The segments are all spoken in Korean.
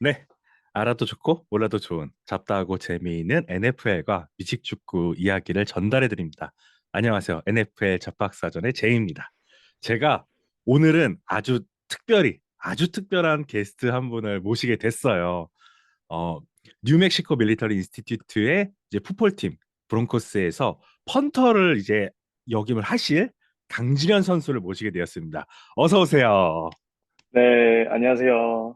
네, 알아도 좋고 몰라도 좋은 잡다하고 재미있는 NFL과 미식축구 이야기를 전달해 드립니다. 안녕하세요. NFL 잡박사전의 제이입니다. 제가 오늘은 아주 특별한 게스트 한 분을 모시게 됐어요. 어, 뉴멕시코 밀리터리 인스티튜트의 이제 풋볼팀 브론코스에서 펀터를 이제 역임을 하실 강진현 선수를 모시게 되었습니다. 어서 오세요. 네, 안녕하세요.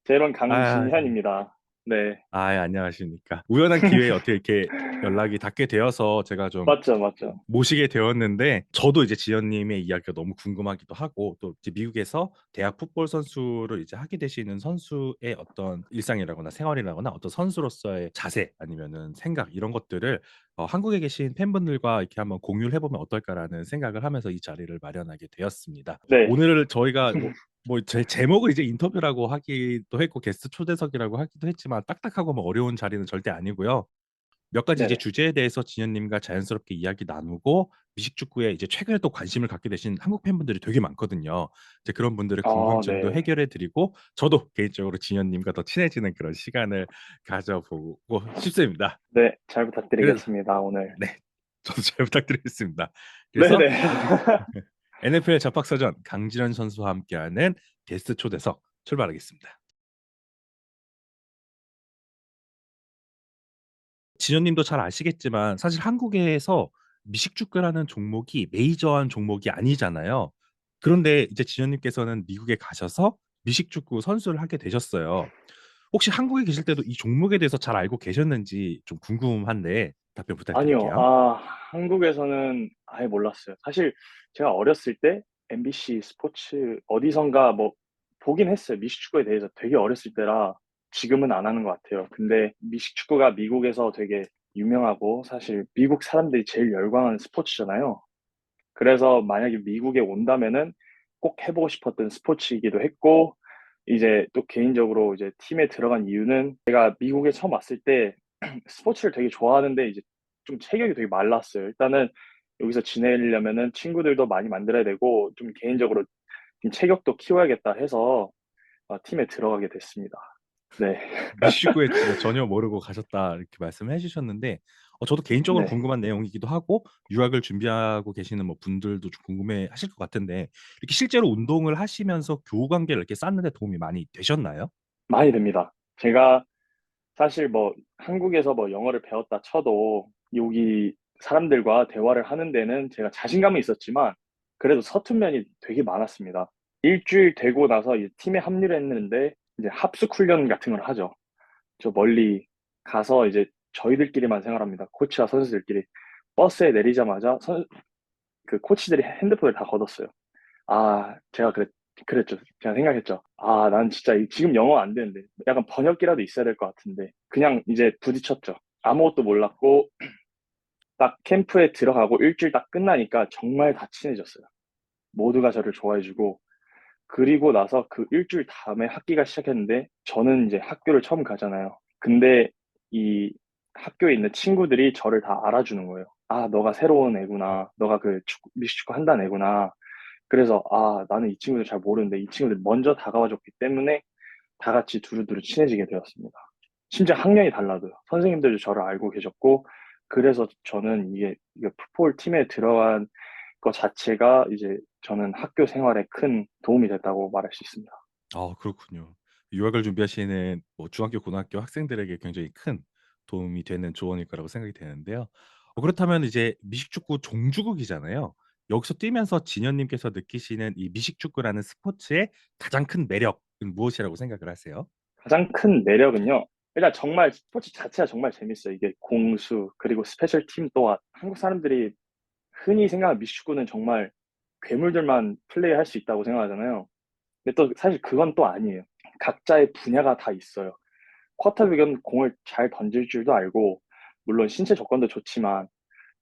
제 이름 아, 강진현입니다. 네, 안녕하십니까. 우연한 기회에 어떻게 이렇게 연락이 닿게 되어서 제가 좀 맞죠, 맞죠. 모시게 되었는데, 저도 이제 지연님의 이야기가 너무 궁금하기도 하고, 또 이제 미국에서 대학 풋볼 선수를 이제 하게 되시는 선수의 어떤 일상이라거나 생활이라거나 어떤 선수로서의 자세 아니면은 생각 이런 것들을 한국에 계신 팬분들과 이렇게 한번 공유를 해보면 어떨까라는 생각을 하면서 이 자리를 마련하게 되었습니다. 네, 오늘 저희가 뭐 제 제목을 이제 인터뷰라고 하기도 했고 게스트 초대석이라고 하기도 했지만 딱딱하고 뭐 어려운 자리는 절대 아니고요. 몇 가지 이제 네네. 주제에 대해서 진현님과 자연스럽게 이야기 나누고 미식축구에 이제 최근에 또 관심을 갖게 되신 한국 팬분들이 되게 많거든요. 이제 그런 분들의 궁금증도 네. 해결해 드리고 저도 개인적으로 진현님과 더 친해지는 그런 시간을 가져보고 싶습니다. 네, 잘 그래서 부탁드리겠습니다, 오늘. 네, 저도 잘 부탁드리겠습니다. 그래서 네네. NFL 잡박사전 강진현 선수와 함께하는 게스트 초대석 출발하겠습니다. 진현님도 잘 아시겠지만 사실 한국에서 미식축구라는 종목이 메이저한 종목이 아니잖아요. 그런데 이제 진현님께서는 미국에 가셔서 미식축구 선수를 하게 되셨어요. 혹시 한국에 계실 때도 이 종목에 대해서 잘 알고 계셨는지 좀 궁금한데 답변 아니요, 부탁드릴게요. 한국에서는 아예 몰랐어요. 사실 제가 어렸을 때 MBC 스포츠 어디선가 뭐 보긴 했어요. 미식축구에 대해서 되게 어렸을 때라 지금은 안 하는 것 같아요. 근데 미식축구가 미국에서 되게 유명하고 사실 미국 사람들이 제일 열광하는 스포츠잖아요. 그래서 만약에 미국에 온다면은 꼭 해보고 싶었던 스포츠이기도 했고, 이제 또 개인적으로 이제 팀에 들어간 이유는 제가 미국에 처음 왔을 때 스포츠를 되게 좋아하는데 이제 좀 체격이 되게 말랐어요. 일단은 여기서 지내려면은 친구들도 많이 만들어야 되고, 좀 개인적으로 좀 체격도 키워야겠다 해서 팀에 들어가게 됐습니다. 네, 미식축구에 진짜 전혀 모르고 가셨다 이렇게 말씀해 주셨는데 저도 개인적으로 네. 궁금한 내용이기도 하고 유학을 준비하고 계시는 뭐 분들도 좀 궁금해 하실 것 같은데 이렇게 실제로 운동을 하시면서 교우 관계를 이렇게 쌓는 데 도움이 많이 되셨나요? 많이 됩니다. 제가 사실 뭐 한국에서 뭐 영어를 배웠다 쳐도 여기 사람들과 대화를 하는 데는 제가 자신감은 있었지만 그래도 서툰 면이 되게 많았습니다. 일주일 되고 나서 이제 팀에 합류를 했는데 이제 합숙 훈련 같은 걸 하죠. 저 멀리 가서 이제 저희들끼리만 생활합니다. 코치와 선수들끼리. 버스에 내리자마자 그 코치들이 핸드폰을 다 걷었어요. 제가 그랬죠. 제가 생각했죠. 난 진짜 지금 영어 안 되는데. 약간 번역기라도 있어야 될 것 같은데. 그냥 이제 부딪혔죠. 아무것도 몰랐고, 딱 캠프에 들어가고 일주일 딱 끝나니까 정말 다 친해졌어요. 모두가 저를 좋아해주고, 그리고 나서 그 일주일 다음에 학기가 시작했는데, 저는 이제 학교를 처음 가잖아요. 근데 이 학교에 있는 친구들이 저를 다 알아주는 거예요. 너가 새로운 애구나. 너가 그 미식축구 한다는 애구나. 그래서 나는 이 친구들 잘 모르는데 이 친구들 먼저 다가와 줬기 때문에 다 같이 두루두루 친해지게 되었습니다. 심지어 학년이 달라도요. 선생님들도 저를 알고 계셨고 그래서 저는 이게 풋볼 팀에 들어간 것 자체가 이제 저는 학교 생활에 큰 도움이 됐다고 말할 수 있습니다. 그렇군요. 유학을 준비하시는 뭐 중학교, 고등학교 학생들에게 굉장히 큰 도움이 되는 조언일 거라고 생각이 되는데요. 그렇다면 이제 미식축구 종주국이잖아요. 여기서 뛰면서 진현님께서 느끼시는 이 미식축구라는 스포츠의 가장 큰 매력은 무엇이라고 생각을 하세요? 가장 큰 매력은요. 일단 정말 스포츠 자체가 정말 재밌어요. 이게 공수 그리고 스페셜 팀 또한 한국 사람들이 흔히 생각하는 미식축구는 정말 괴물들만 플레이할 수 있다고 생각하잖아요. 근데 또 사실 그건 또 아니에요. 각자의 분야가 다 있어요. 쿼터백은 공을 잘 던질 줄도 알고, 물론 신체 조건도 좋지만,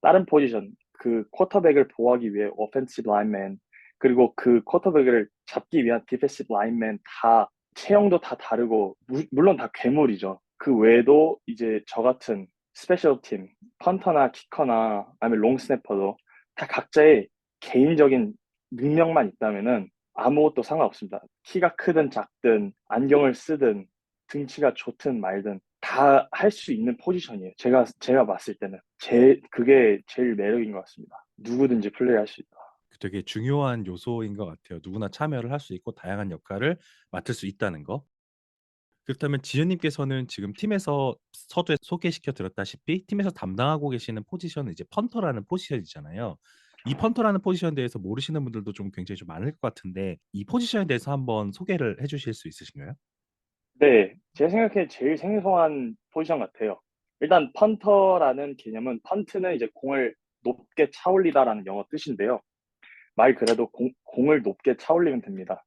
다른 포지션, 그 쿼터백을 보호하기 위해 오펜시브 라인맨, 그리고 그 쿼터백을 잡기 위한 디펜시브 라인맨 다 체형도 다 다르고, 물론 다 괴물이죠. 그 외에도 이제 저 같은 스페셜 팀, 펀터나 키커나 아니면 롱 스냅퍼도 다 각자의 개인적인 능력만 있다면은 아무것도 상관없습니다. 키가 크든 작든 안경을 쓰든 등치가 좋든 말든 다 할 수 있는 포지션이에요. 제가 봤을 때는 그게 제일 매력인 것 같습니다. 누구든지 플레이할 수 있다. 되게 중요한 요소인 것 같아요. 누구나 참여를 할 수 있고 다양한 역할을 맡을 수 있다는 거. 그렇다면 지은님께서는 지금 팀에서 서두에 소개시켜 드렸다시피 팀에서 담당하고 계시는 포지션은 이제 펀터라는 포지션이잖아요. 이 펀터라는 포지션에 대해서 모르시는 분들도 좀 굉장히 좀 많을 것 같은데 이 포지션에 대해서 한번 소개를 해주실 수 있으신가요? 네, 제 생각에 제일 생소한 포지션 같아요. 일단 펀터라는 개념은 펀트는 이제 공을 높게 차올리다라는 영어 뜻인데요. 말 그대로 공을 높게 차올리면 됩니다.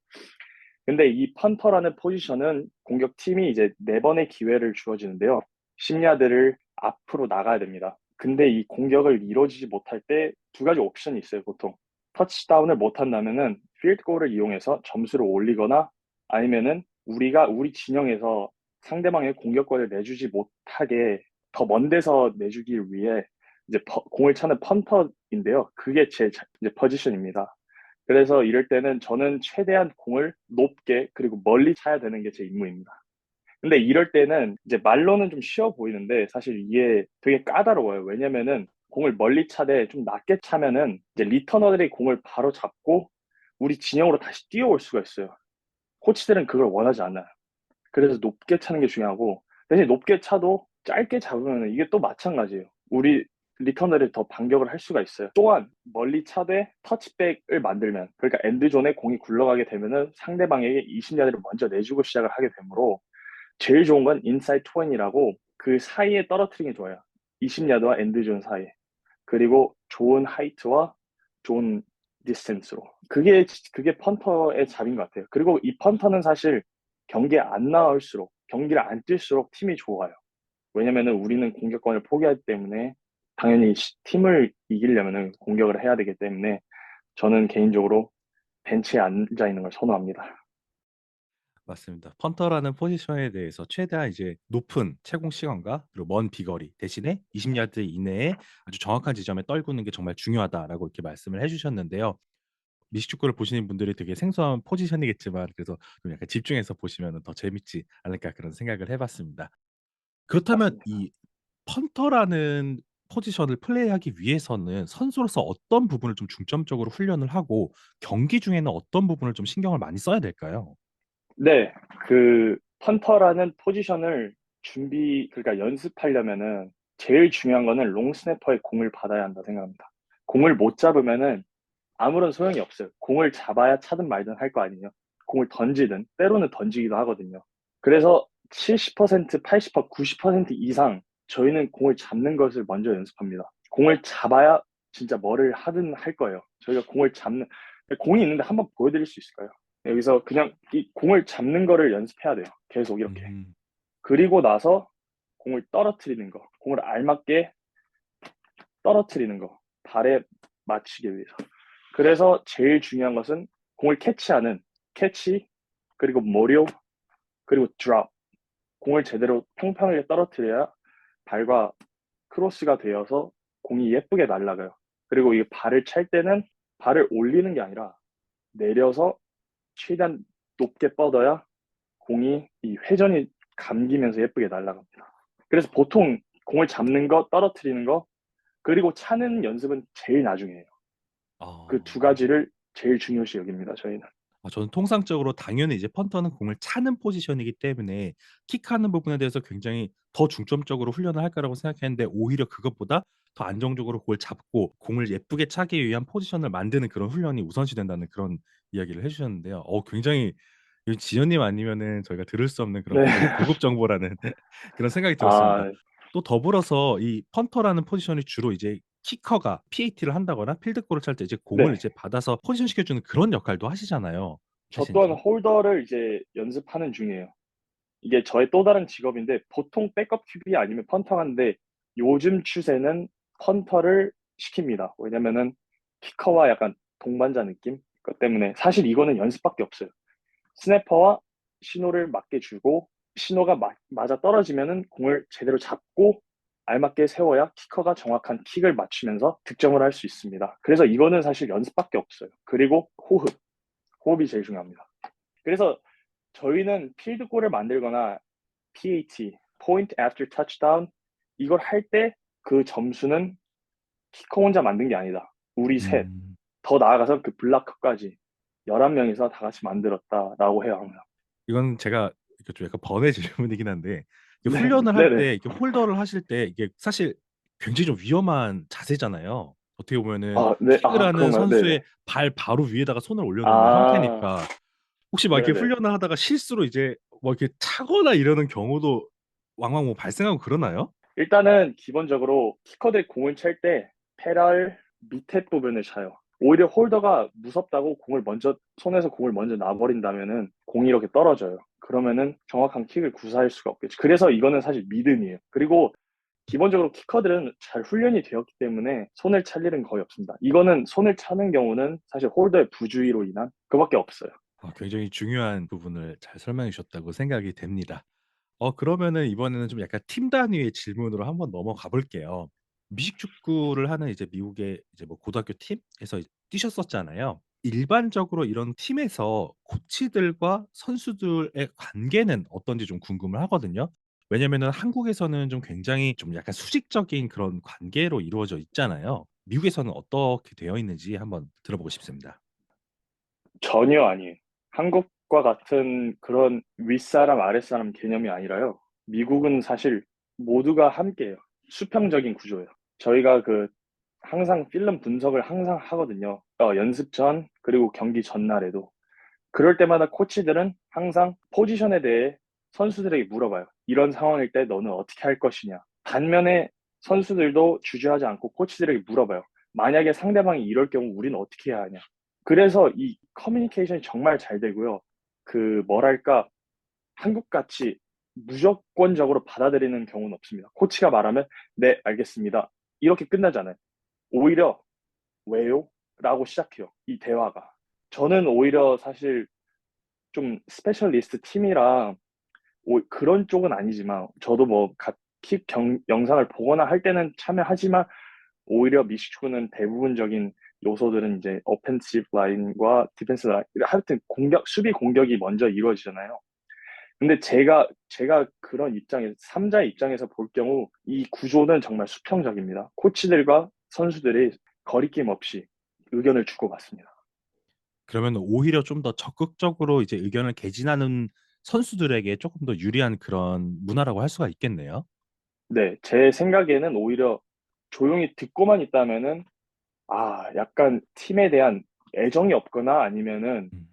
근데 이 펀터라는 포지션은 공격팀이 이제 네 번의 기회를 주어지는데요. 10야드를 앞으로 나가야 됩니다. 근데 이 공격을 이루어지지 못할 때 두 가지 옵션이 있어요, 보통. 터치다운을 못 한다면은 필드골을 이용해서 점수를 올리거나 아니면은 우리 진영에서 상대방의 공격권을 내주지 못하게 더 먼 데서 내주기 위해 이제 공을 차는 펀터인데요. 그게 제 이제 포지션입니다. 그래서 이럴 때는 저는 최대한 공을 높게 그리고 멀리 차야 되는 게 제 임무입니다. 근데 이럴 때는 이제 말로는 좀 쉬워 보이는데 사실 이게 되게 까다로워요. 왜냐면은 공을 멀리 차되 좀 낮게 차면은 이제 리터너들이 공을 바로 잡고 우리 진영으로 다시 뛰어올 수가 있어요. 코치들은 그걸 원하지 않아요. 그래서 높게 차는 게 중요하고 대신 높게 차도 짧게 잡으면 이게 또 마찬가지예요. 우리 리터너를 더 반격을 할 수가 있어요. 또한 멀리 차되 터치백을 만들면 그러니까 엔드존에 공이 굴러가게 되면은 상대방에게 20야드를 먼저 내주고 시작을 하게 되므로 제일 좋은 건 인사이드 20이라고 그 사이에 떨어뜨리는 게 좋아요. 20야드와 엔드존 사이에. 그리고 좋은 하이트와 좋은 디스턴스로. 그게 펀터의 잡인 것 같아요. 그리고 이 펀터는 사실 경기에 안 나올수록, 경기를 안 뛸수록 팀이 좋아요. 왜냐면은 우리는 공격권을 포기하기 때문에 당연히 팀을 이기려면은 공격을 해야 되기 때문에 저는 개인적으로 벤치에 앉아 있는 걸 선호합니다. 맞습니다. 펀터라는 포지션에 대해서 최대한 이제 높은 채공 시간과 그리고 먼 비거리 대신에 20야드 이내에 아주 정확한 지점에 떨구는 게 정말 중요하다라고 이렇게 말씀을 해주셨는데요. 미식축구를 보시는 분들이 되게 생소한 포지션이겠지만 그래서 좀 약간 집중해서 보시면 더 재밌지 않을까 그런 생각을 해봤습니다. 그렇다면 맞습니다. 이 펀터라는 포지션을 플레이하기 위해서는 선수로서 어떤 부분을 좀 중점적으로 훈련을 하고 경기 중에는 어떤 부분을 좀 신경을 많이 써야 될까요? 네, 그 펀터라는 포지션을 그러니까 연습하려면은 제일 중요한 거는 롱 스냅퍼의 공을 받아야 한다 생각합니다. 공을 못 잡으면은 아무런 소용이 없어요. 공을 잡아야 차든 말든 할 거 아니에요. 공을 던지든 때로는 던지기도 하거든요. 그래서 70%, 80%, 90% 이상 저희는 공을 잡는 것을 먼저 연습합니다. 공을 잡아야 진짜 뭐를 하든 할 거예요. 저희가 공이 있는데 한번 보여드릴 수 있을까요? 여기서 그냥 이 공을 잡는 거를 연습해야 돼요. 계속 이렇게. 음, 그리고 나서 공을 떨어뜨리는 거. 공을 알맞게 떨어뜨리는 거. 발에 맞추기 위해서. 그래서 제일 중요한 것은 공을 캐치하는 캐치, 그리고 모료, 그리고 드롭. 공을 제대로 평평하게 떨어뜨려야 발과 크로스가 되어서 공이 예쁘게 날아가요. 그리고 이 발을 찰 때는 발을 올리는 게 아니라 내려서 최대한 높게 뻗어야 공이 이 회전이 감기면서 예쁘게 날아갑니다. 그래서 보통 공을 잡는 거, 떨어뜨리는 거, 그리고 차는 연습은 제일 나중에 해요. 그 두 아, 가지를 제일 중요시 여깁니다, 저희는. 저는 통상적으로 당연히 이제 펀터는 공을 차는 포지션이기 때문에 킥하는 부분에 대해서 굉장히 더 중점적으로 훈련을 할 거라고 생각했는데 오히려 그것보다 더 안정적으로 공을 잡고 공을 예쁘게 차기 위한 포지션을 만드는 그런 훈련이 우선시 된다는 그런 이야기를 해주셨는데요. 굉장히 이 지연님 아니면은 저희가 들을 수 없는 그런 네. 굉장히 고급 정보라는 그런 생각이 들었습니다. 아, 또 더불어서 이 펀터라는 포지션이 주로 이제 키커가 PAT를 한다거나 필드골을 찰 때 이제 공을 네. 이제 받아서 포지션 시켜주는 그런 역할도 하시잖아요. 저 또한 하시는지. 홀더를 이제 연습하는 중이에요. 이게 저의 또 다른 직업인데 보통 백업 큐비 아니면 펀터 하는데 요즘 추세는 펀터를 시킵니다. 왜냐면은 키커와 약간 동반자 느낌? 그 때문에 사실 이거는 연습밖에 없어요. 스냅퍼와 신호를 맞게 주고 신호가 맞아 떨어지면은 공을 제대로 잡고 알맞게 세워야 키커가 정확한 킥을 맞추면서 득점을 할 수 있습니다. 그래서 이거는 사실 연습밖에 없어요. 그리고 호흡이 제일 중요합니다. 그래서 저희는 필드골을 만들거나 PAT, Point After Touchdown, 이걸 할 때 그 점수는 키커 혼자 만든 게 아니다. 우리 셋, 음, 더 나아가서 그 블락커까지 11명이서 다 같이 만들었다라고 해요, 항상. 이건 제가 이게 좀 약간 번외 질문이긴 한데 이게 네, 훈련을 할 네네. 때 이렇게 홀더를 하실 때 이게 사실 굉장히 좀 위험한 자세잖아요. 어떻게 보면은 아, 네, 킥을 아, 하는 그런가요? 네네. 선수의 발 바로 위에다가 손을 올려놓는 아, 형태니까 혹시 막 이렇게 네네. 훈련을 하다가 실수로 이제 뭐 이렇게 차거나 이러는 경우도 왕왕 뭐 발생하고 그러나요? 일단은 기본적으로 키커들이 공을 찰 때 페달 밑에 부분을 차요. 오히려 홀더가 무섭다고 손에서 공을 먼저 놔버린다면은 공이 이렇게 떨어져요. 그러면은 정확한 킥을 구사할 수가 없겠죠. 그래서 이거는 사실 믿음이에요. 그리고 기본적으로 키커들은 잘 훈련이 되었기 때문에 손을 찰 일은 거의 없습니다. 이거는 손을 차는 경우는 사실 홀더의 부주의로 인한 그밖에 없어요. 굉장히 중요한 부분을 잘 설명해 주셨다고 생각이 됩니다. 그러면은 이번에는 좀 약간 팀 단위의 질문으로 한번 넘어가 볼게요. 미식 축구를 하는 이제 미국의 이제 뭐 고등학교 팀에서 뛰셨었잖아요. 일반적으로 이런 팀에서 코치들과 선수들의 관계는 어떤지 좀 궁금을 하거든요. 왜냐면은 한국에서는 좀 굉장히 좀 약간 수직적인 그런 관계로 이루어져 있잖아요. 미국에서는 어떻게 되어 있는지 한번 들어보고 싶습니다. 전혀 아니에요. 한국과 같은 그런 윗사람, 아랫사람 개념이 아니라요. 미국은 사실 모두가 함께해요. 수평적인 구조예요. 저희가 항상 필름 분석을 항상 하거든요. 연습 전, 그리고 경기 전날에도. 그럴 때마다 코치들은 항상 포지션에 대해 선수들에게 물어봐요. 이런 상황일 때 너는 어떻게 할 것이냐. 반면에 선수들도 주저하지 않고 코치들에게 물어봐요. 만약에 상대방이 이럴 경우 우리는 어떻게 해야 하냐. 그래서 이 커뮤니케이션이 정말 잘 되고요. 뭐랄까, 한국같이 무조건적으로 받아들이는 경우는 없습니다. 코치가 말하면, 네, 알겠습니다. 이렇게 끝나잖아요. 오히려, 왜요? 라고 시작해요. 이 대화가. 저는 오히려 사실 좀 스페셜리스트 팀이랑 그런 쪽은 아니지만 저도 뭐 킥 영상을 보거나 할 때는 참여하지만 오히려 미식축구는 대부분적인 요소들은 이제 오펜시브 라인과 디펜스 라인 하여튼 수비 공격이 먼저 이루어지잖아요. 근데 제가 그런 입장에서 3자의 입장에서 볼 경우 이 구조는 정말 수평적입니다. 코치들과 선수들이 거리낌 없이 의견을 주고받습니다. 그러면 오히려 좀 더 적극적으로 이제 의견을 개진하는 선수들에게 조금 더 유리한 그런 문화라고 할 수가 있겠네요. 네, 제 생각에는 오히려 조용히 듣고만 있다면은 약간 팀에 대한 애정이 없거나 아니면은 음.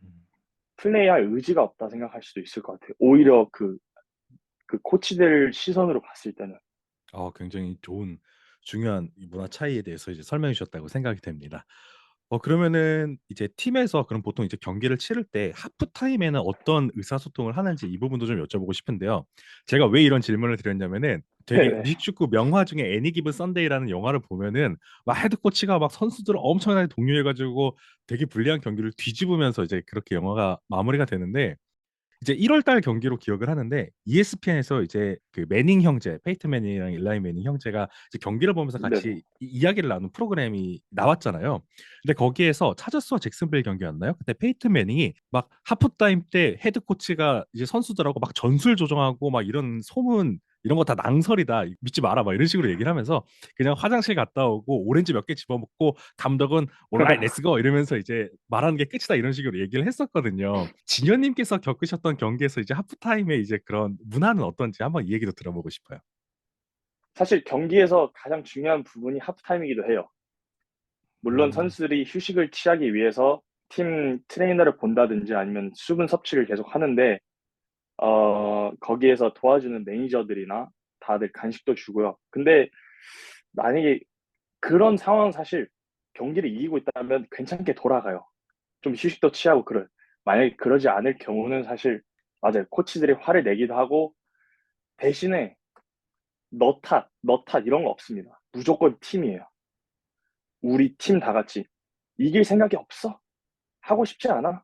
플레이할 의지가 없다 생각할 수도 있을 것 같아요. 오히려 그 코치들 시선으로 봤을 때는. 굉장히 좋은 중요한 이 문화 차이에 대해서 이제 설명해 주셨다고 생각이 됩니다. 그러면은 이제 팀에서 그럼 보통 이제 경기를 치를 때 하프 타임에는 어떤 의사소통을 하는지 이 부분도 좀 여쭤보고 싶은데요. 제가 왜 이런 질문을 드렸냐면은 되게 네네. 미식축구 명화 중에 애니 기브 선데이라는 영화를 보면은 막 헤드 코치가 막 선수들을 엄청나게 독려해가지고 되게 불리한 경기를 뒤집으면서 이제 그렇게 영화가 마무리가 되는데 이제 1월 달 경기로 기억을 하는데 ESPN에서 이제 그 매닝 형제, 페이트 매닝이랑 일라이 매닝 형제가 이제 경기를 보면서 네네. 같이 이야기를 나누는 프로그램이 나왔잖아요. 근데 거기에서 차저스와 잭슨빌 경기였나요? 그때 페이트 매닝이 막 하프타임 때 헤드 코치가 이제 선수들하고 막 전술 조정하고 막 이런 소문 이런 거 다 낭설이다. 믿지 마라. 막 이런 식으로 얘기를 하면서 그냥 화장실 갔다 오고 오렌지 몇 개 집어먹고 감독은 온라인 렛츠고 이러면서 이제 말하는 게 끝이다 이런 식으로 얘기를 했었거든요. 진현님께서 겪으셨던 경기에서 이제 하프타임에 이제 그런 문화는 어떤지 한번 이 얘기도 들어보고 싶어요. 사실 경기에서 가장 중요한 부분이 하프타임이기도 해요. 물론 음, 선수들이 휴식을 취하기 위해서 팀 트레이너를 본다든지 아니면 수분 섭취를 계속 하는데 거기에서 도와주는 매니저들이나 다들 간식도 주고요. 근데 만약에 그런 상황 사실 경기를 이기고 있다면 괜찮게 돌아가요. 좀 휴식도 취하고 만약에 그러지 않을 경우는 사실 맞아요. 코치들이 화를 내기도 하고 대신에 너 탓 이런 거 없습니다. 무조건 팀이에요. 우리 팀 다 같이 이길 생각이 없어? 하고 싶지 않아?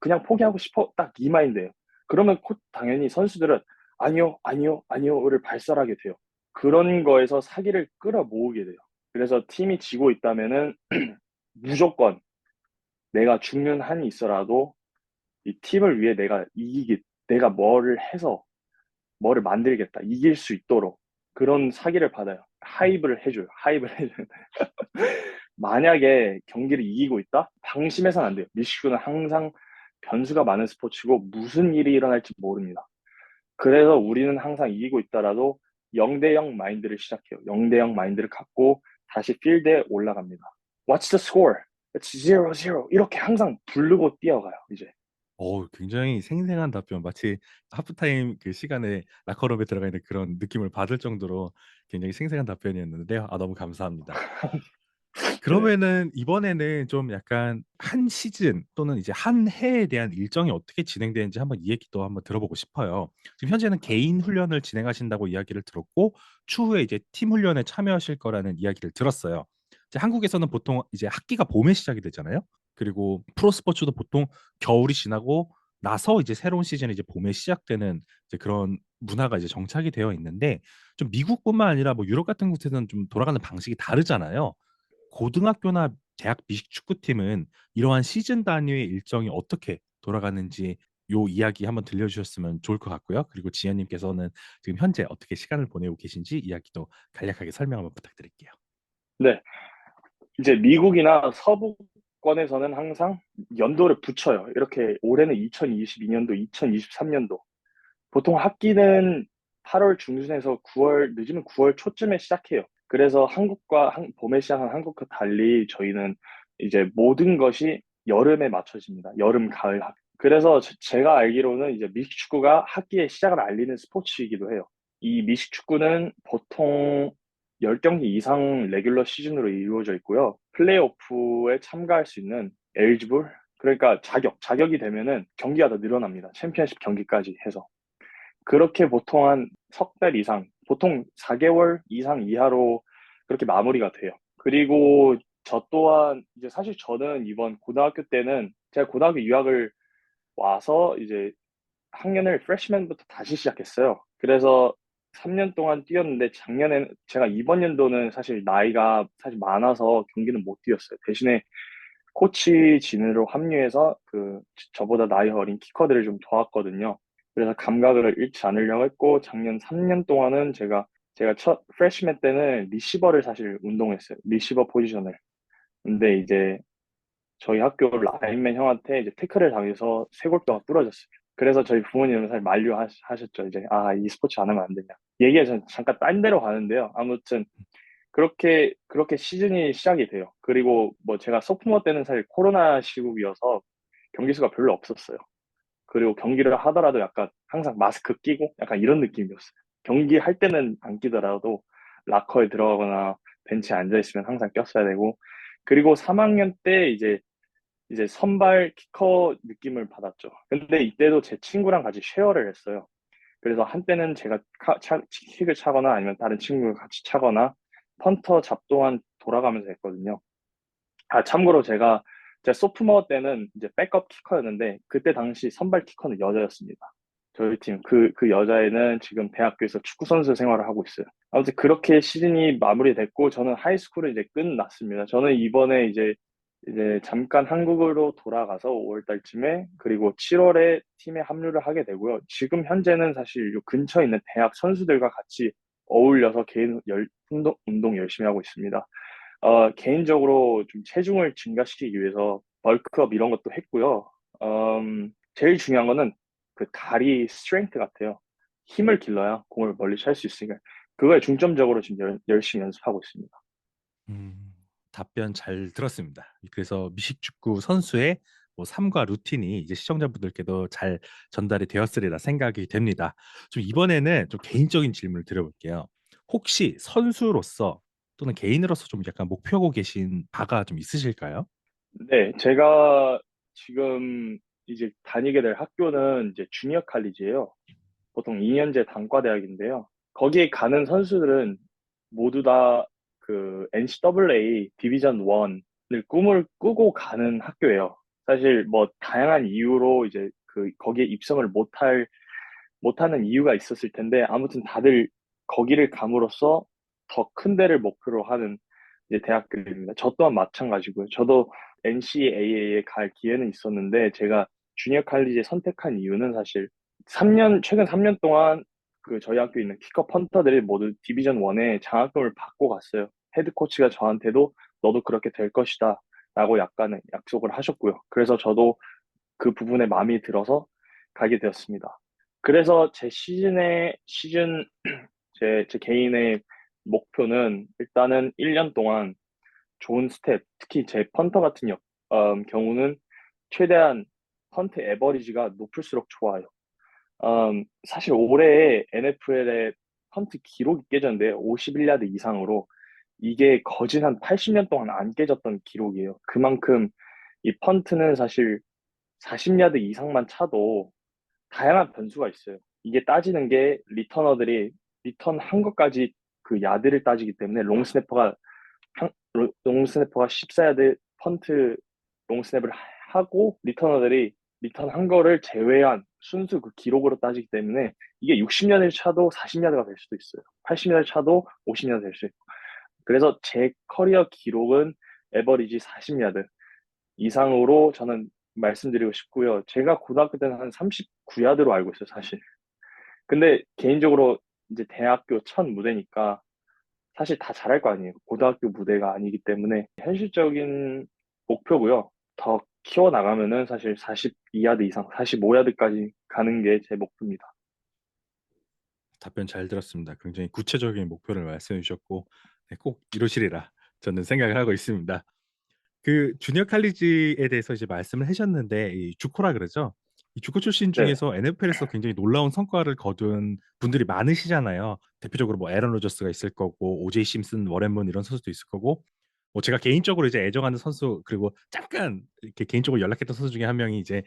그냥 포기하고 싶어? 딱 이 마인드예요. 그러면 당연히 선수들은 아니요, 아니요, 아니요를 발설하게 돼요. 그런 거에서 사기를 끌어모으게 돼요. 그래서 팀이 지고 있다면은 무조건 내가 죽는 한이 있어라도 이 팀을 위해 내가 뭐를 해서 뭐를 만들겠다, 이길 수 있도록 그런 사기를 받아요. 하이브를 해줘요. 하이브를 해줘요. 만약에 경기를 이기고 있다? 방심해서는 안 돼요. 미식구는 항상 변수가 많은 스포츠고 무슨 일이 일어날지 모릅니다. 그래서 우리는 항상 이기고 있다라도 0대 0 마인드를 시작해요. 0대 0 마인드를 갖고 다시 필드에 올라갑니다. What's the score? It's 0-0. 이렇게 항상 부르고 뛰어가요, 이제. 굉장히 생생한 답변. 마치 하프타임 그 시간에 라커룸에 들어가 있는 그런 느낌을 받을 정도로 굉장히 생생한 답변이었는데요. 너무 감사합니다. 네. 그러면은 이번에는 좀 약간 한 시즌 또는 이제 한 해에 대한 일정이 어떻게 진행되는지 한번 이 얘기도 한번 들어보고 싶어요. 지금 현재는 개인 훈련을 진행하신다고 이야기를 들었고, 추후에 이제 팀 훈련에 참여하실 거라는 이야기를 들었어요. 이제 한국에서는 보통 이제 학기가 봄에 시작이 되잖아요. 그리고 프로 스포츠도 보통 겨울이 지나고 나서 이제 새로운 시즌이 이제 봄에 시작되는 이제 그런 문화가 이제 정착이 되어 있는데, 좀 미국뿐만 아니라 뭐 유럽 같은 곳에서는 좀 돌아가는 방식이 다르잖아요. 고등학교나 대학 미식축구팀은 이러한 시즌 단위의 일정이 어떻게 돌아가는지 요 이야기 한번 들려주셨으면 좋을 것 같고요. 그리고 지연님께서는 지금 현재 어떻게 시간을 보내고 계신지 이야기도 간략하게 설명 한번 부탁드릴게요. 네. 이제 미국이나 서부권에서는 항상 연도를 붙여요. 이렇게 올해는 2022년도, 2023년도. 보통 학기는 8월 중순에서 9월, 늦으면 9월 초쯤에 시작해요. 그래서 봄에 시작한 한국과 달리 저희는 이제 모든 것이 여름에 맞춰집니다. 여름, 가을 그래서 제가 알기로는 이제 미식축구가 학기의 시작을 알리는 스포츠이기도 해요. 이 미식축구는 보통 10경기 이상 레귤러 시즌으로 이루어져 있고요. 플레이오프에 참가할 수 있는 엘리지블, 그러니까 자격이 되면은 경기가 더 늘어납니다. 챔피언십 경기까지 해서. 그렇게 보통 한 석 달 이상, 보통 4개월 이상 이하로 그렇게 마무리가 돼요. 그리고 저 또한 이제 사실 저는 이번 고등학교 때는 제가 고등학교 유학을 와서 이제 학년을 프레시맨부터 다시 시작했어요. 그래서 3년 동안 뛰었는데 작년에 제가 이번 연도는 사실 나이가 사실 많아서 경기는 못 뛰었어요. 대신에 코치 진으로 합류해서 저보다 나이 어린 키커들을 좀 도왔거든요. 그래서 감각을 잃지 않으려고 했고 작년 3년 동안은 제가 첫 프레시맨 때는 리시버를 사실 운동했어요. 리시버 포지션을. 근데 이제 저희 학교 라인맨 형한테 이제 태클을 당해서 3골 동안 부러졌어요. 그래서 저희 부모님은 사실 만류하셨죠. 이제 이 스포츠 안 하면 안 되냐. 얘기가 잠깐 딴 데로 가는데요. 아무튼 그렇게 시즌이 시작이 돼요. 그리고 뭐 제가 소프트웨어 때는 사실 코로나 시국이어서 경기 수가 별로 없었어요. 그리고 경기를 하더라도 약간 항상 마스크 끼고 약간 이런 느낌이었어요. 경기할 때는 안 끼더라도 라커에 들어가거나 벤치에 앉아 있으면 항상 꼈어야 되고, 그리고 3학년 때 이제 선발 키커 느낌을 받았죠. 근데 이때도 제 친구랑 같이 쉐어를 했어요. 그래서 한때는 제가 킥을 차거나 아니면 다른 친구가 같이 차거나 펀터 잡동안 돌아가면서 했거든요. 참고로 제 소프트웨어 때는 이제 백업 키커였는데 그때 당시 선발 키커는 여자였습니다. 저희 팀, 그 여자애는 지금 대학교에서 축구선수 생활을 하고 있어요. 아무튼 그렇게 시즌이 마무리됐고 저는 하이스쿨을 이제 끝났습니다. 저는 이번에 이제 잠깐 한국으로 돌아가서 5월 달쯤에 그리고 7월에 팀에 합류를 하게 되고요. 지금 현재는 사실 요 근처에 있는 대학 선수들과 같이 어울려서 운동 열심히 하고 있습니다. 개인적으로 좀 체중을 증가시키기 위해서 벌크업 이런 것도 했고요. 제일 중요한 거는 그 다리 스트렝스 같아요. 힘을 길러야 공을 멀리 찰 수 있으니까 그거에 중점적으로 지금 열심히 연습하고 있습니다. 음, 답변 잘 들었습니다. 그래서 미식축구 선수의 뭐 삶과 루틴이 이제 시청자분들께도 잘 전달이 되었으리라 생각이 됩니다. 좀 이번에는 좀 개인적인 질문을 드려볼게요. 혹시 선수로서 또는 개인으로서 좀 약간 목표고 계신 바가 좀 있으실까요? 네, 제가 지금 이제 다니게 될 학교는 이제 주니어 칼리지예요. 보통 2년제 단과대학인데요. 거기에 가는 선수들은 모두 다 그 NCAA 디비전 1을 꿈을 꾸고 가는 학교예요. 사실 뭐 다양한 이유로 이제 거기에 입성을 못하는 이유가 있었을 텐데 아무튼 다들 거기를 감으로써 더 큰 데를 목표로 하는 이제 대학들입니다. 저 또한 마찬가지고요. 저도 NCAA에 갈 기회는 있었는데 제가 주니어 칼리지에 선택한 이유는 사실 최근 3년 동안 그 저희 학교에 있는 키커 펀터들이 모두 디비전 1에 장학금을 받고 갔어요. 헤드 코치가 저한테도 너도 그렇게 될 것이다 라고 약간의 약속을 하셨고요. 그래서 저도 그 부분에 마음이 들어서 가게 되었습니다. 그래서 제 개인의 목표는 일단은 1년 동안 좋은 스텝, 특히 제 펀터 같은 경우는 최대한 펀트 에버리지가 높을수록 좋아요. 사실 올해 NFL의 펀트 기록이 깨졌는데 51야드 이상으로 이게 거진 한 80년 동안 안 깨졌던 기록이에요. 그만큼 이 펀트는 사실 40야드 이상만 차도 다양한 변수가 있어요. 이게 따지는 게 리턴한 것까지 그 야드를 따지기 때문에 롱스네퍼가 14야드 펀트 롱스냅을 하고 리터너들이 리턴한 거를 제외한 순수 그 기록으로 따지기 때문에 이게 60야드 차도 40야드가 될 수도 있어요. 80야드 차도 50야드 될 수 있고. 그래서 제 커리어 기록은 에버리지 40야드 이상으로 저는 말씀드리고 싶고요. 제가 고등학교 때는 한 39야드로 알고 있어요, 사실. 근데 개인적으로 이제 대학교 첫 무대니까 사실 다 잘할 거 아니에요. 고등학교 무대가 아니기 때문에 현실적인 목표고요. 더 키워나가면은 사실 42야드 이상, 45야드까지 가는 게 제 목표입니다. 답변 잘 들었습니다. 굉장히 구체적인 목표를 말씀해 주셨고 네, 꼭 이루시리라 저는 생각을 하고 있습니다. 그 주니어 칼리지에 대해서 이제 말씀을 하셨는데 이 주코라 그러죠? 이 주코 출신 네네. 중에서 NFL에서 굉장히 놀라운 성과를 거둔 분들이 많으시잖아요. 대표적으로 뭐 에런 로저스가 있을 거고 오제이 심슨, 워렌 문 이런 선수도 있을 거고 뭐 제가 개인적으로 이제 애정하는 선수 그리고 잠깐 이렇게 개인적으로 연락했던 선수 중에 한 명이 이제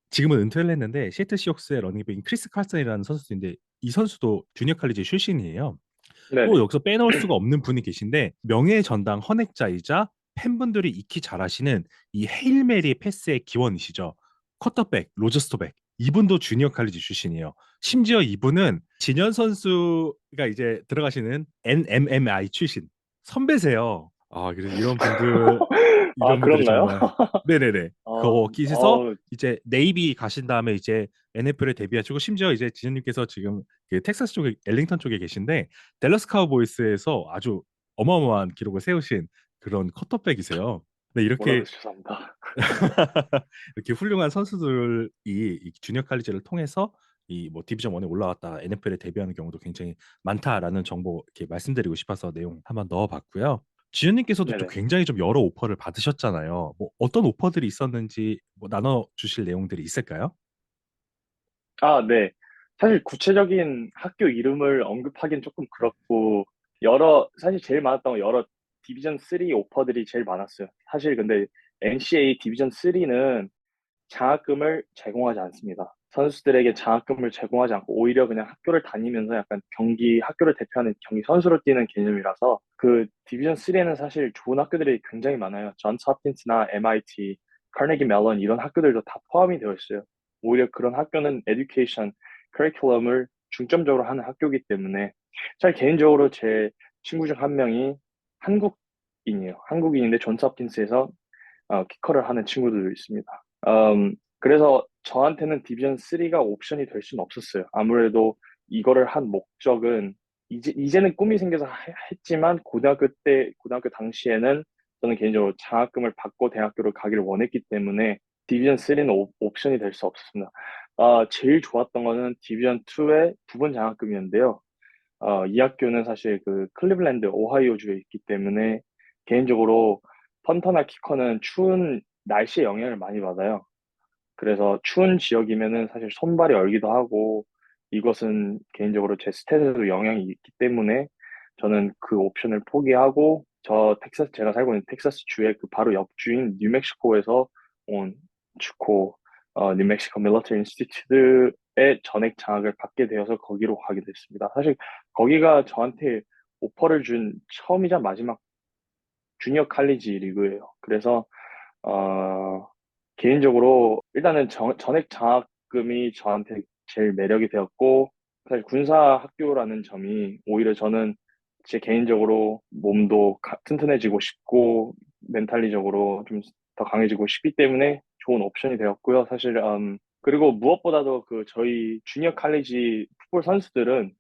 지금은 은퇴를 했는데 시애틀 시옥스의 러닝백인 크리스 칼슨이라는 선수인데 이 선수도 주니어 칼리지 출신이에요. 또 네네. 여기서 빼놓을 수가 없는 분이 계신데 명예의 전당 헌액자이자 팬분들이 익히 잘 아시는 이 헤일 메리 패스의 기원이시죠. 쿼터백 로저스토백 이분도 주니어 칼리지 출신이에요. 심지어 이분은 진현 선수가 이제 들어가시는 NMMI 출신 선배세요. 아, 그래서 아, 이런 분들이 그런가요? 정말 네네네. 어, 거기서 이제 네이비 가신 다음에 이제 NFL에 데뷔하시고 심지어 이제 지현님께서 지금 그 텍사스 쪽에 엘링턴 쪽에 계신데 댈러스 카우보이스에서 아주 어마어마한 기록을 세우신 그런 쿼터백이세요. 네, 뭐라고 이렇게 죄송합니다. 이렇게 훌륭한 선수들이 이 주니어 칼리지를 통해서 이 뭐 디비전 1에 올라왔다 NFL에 데뷔하는 경우도 굉장히 많다라는 정보 이렇게 말씀드리고 싶어서 내용 한번 넣어봤고요. 지현님께서도 좀 네네. 굉장히 좀 여러 오퍼를 받으셨잖아요. 뭐 어떤 오퍼들이 있었는지 뭐 나눠 주실 내용들이 있을까요? 아, 네. 사실 구체적인 학교 이름을 언급하기는 조금 그렇고, 사실 제일 많았던 건 여러 디비전 3 오퍼들이 제일 많았어요. 사실 근데 NCAA 디비전 3는 장학금을 제공하지 않습니다. 선수들에게 장학금을 제공하지 않고 오히려 그냥 학교를 다니면서 약간 학교를 대표하는 경기 선수로 뛰는 개념이라서 그 디비전 3에는 사실 좋은 학교들이 굉장히 많아요. 존스 홉킨스나 MIT, 카네기 멜론 이런 학교들도 다 포함이 되어 있어요. 오히려 그런 학교는 에듀케이션, 커리큘럼을 중점적으로 하는 학교이기 때문에 잘 개인적으로 제 친구 중 한 명이 한국인이에요. 한국인인데 존스 홉킨스에서 키커를 하는 친구들도 있습니다. 그래서 저한테는 디비전 3가 옵션이 될 수는 없었어요. 아무래도 이거를 한 목적은 이제는 꿈이 생겨서 했지만 고등학교 당시에는 저는 개인적으로 장학금을 받고 대학교를 가기를 원했기 때문에 디비전 3는 옵션이 될 수 없었습니다. 제일 좋았던 거는 디비전 2의 부분 장학금이었는데요. 이 학교는 사실 그 클리블랜드, 오하이오주에 있기 때문에 개인적으로 펀터나 키커는 추운 날씨의 영향을 많이 받아요. 그래서 추운 지역이면은 사실 손발이 얼기도 하고 이것은 개인적으로 제 스탯에도 영향이 있기 때문에 저는 그 옵션을 포기하고 제가 살고 있는 텍사스 주의 그 바로 옆주인 뉴멕시코에서 온 주코 뉴멕시코 밀러터리 인스티튜트의 전액 장학을 받게 되어서 거기로 가게 됐습니다. 사실 거기가 저한테 오퍼를 준 처음이자 마지막 주니어 칼리지 리그예요. 그래서 어, 개인적으로 일단은 전액 장학금이 저한테 제일 매력이 되었고 사실 군사 학교라는 점이 오히려 저는 제 개인적으로 몸도 튼튼해지고 싶고 멘탈리적으로 좀 더 강해지고 싶기 때문에 좋은 옵션이 되었고요. 사실 그리고 무엇보다도 그 저희 주니어 칼리지 풋볼 선수들은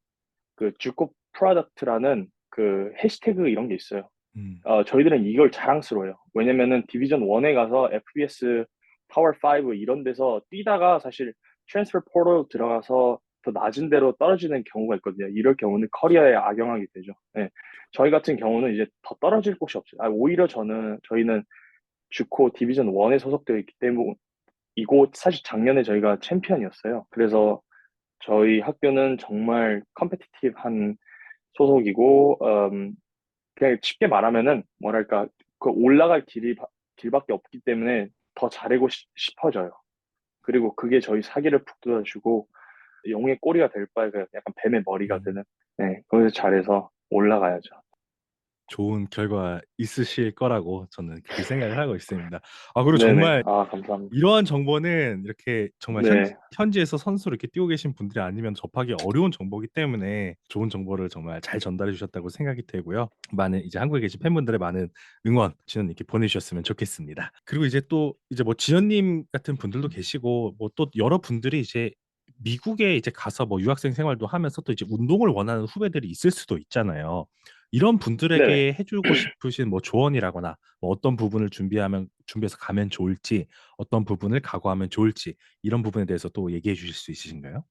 그 주코 프로덕트라는 그 해시태그 이런 게 있어요. 음, 저희들은 이걸 자랑스러워요. 왜냐면은 디비전 1에 가서 FBS 파워 5 이런 데서 뛰다가 사실 트랜스퍼 포털 들어가서 더 낮은 데로 떨어지는 경우가 있거든요. 이럴 경우는 커리어에 악영향이 되죠. 네. 저희 같은 경우는 이제 더 떨어질 곳이 없어요. 오히려 저희는 주코 디비전 1에 소속되어 있기 때문에 이곳 사실 작년에 저희가 챔피언이었어요. 그래서 저희 학교는 정말 컴페티티브한 소속이고, 그냥 쉽게 말하면은 뭐랄까 그 올라갈 길밖에 없기 때문에 더 잘하고 싶어져요. 그리고 그게 저희 사기를 북 돋아주고 용의 꼬리가 될 바에 그냥 약간 뱀의 머리가 음. 되는. 네, 거기서 잘해서 올라가야죠. 좋은 결과 있으실 거라고 저는 그렇게 생각을 하고 있습니다. 아, 그리고 네네. 정말 아, 감사합니다. 이러한 정보는 이렇게 정말 네. 현지에서 선수로 이렇게 뛰고 계신 분들이 아니면 접하기 어려운 정보이기 때문에 좋은 정보를 정말 잘 전달해 주셨다고 생각이 되고요. 많은 이제 한국에 계신 팬분들의 많은 응원, 지원 이렇게 보내주셨으면 좋겠습니다. 그리고 이제 또 이제 뭐 지연님 같은 분들도 계시고 뭐 또 여러 분들이 이제 미국에 이제 가서 뭐 유학생 생활도 하면서 또 이제 운동을 원하는 후배들이 있을 수도 있잖아요. 이런 네네. 분들에게 해주고 싶으신 뭐 조언이라거나 뭐 어떤 부분을 준비해서 가면 좋을지 어떤 부분을 각오하면 좋을지 이런 부분에 대해서 또 얘기해 주실 수 있으신가요?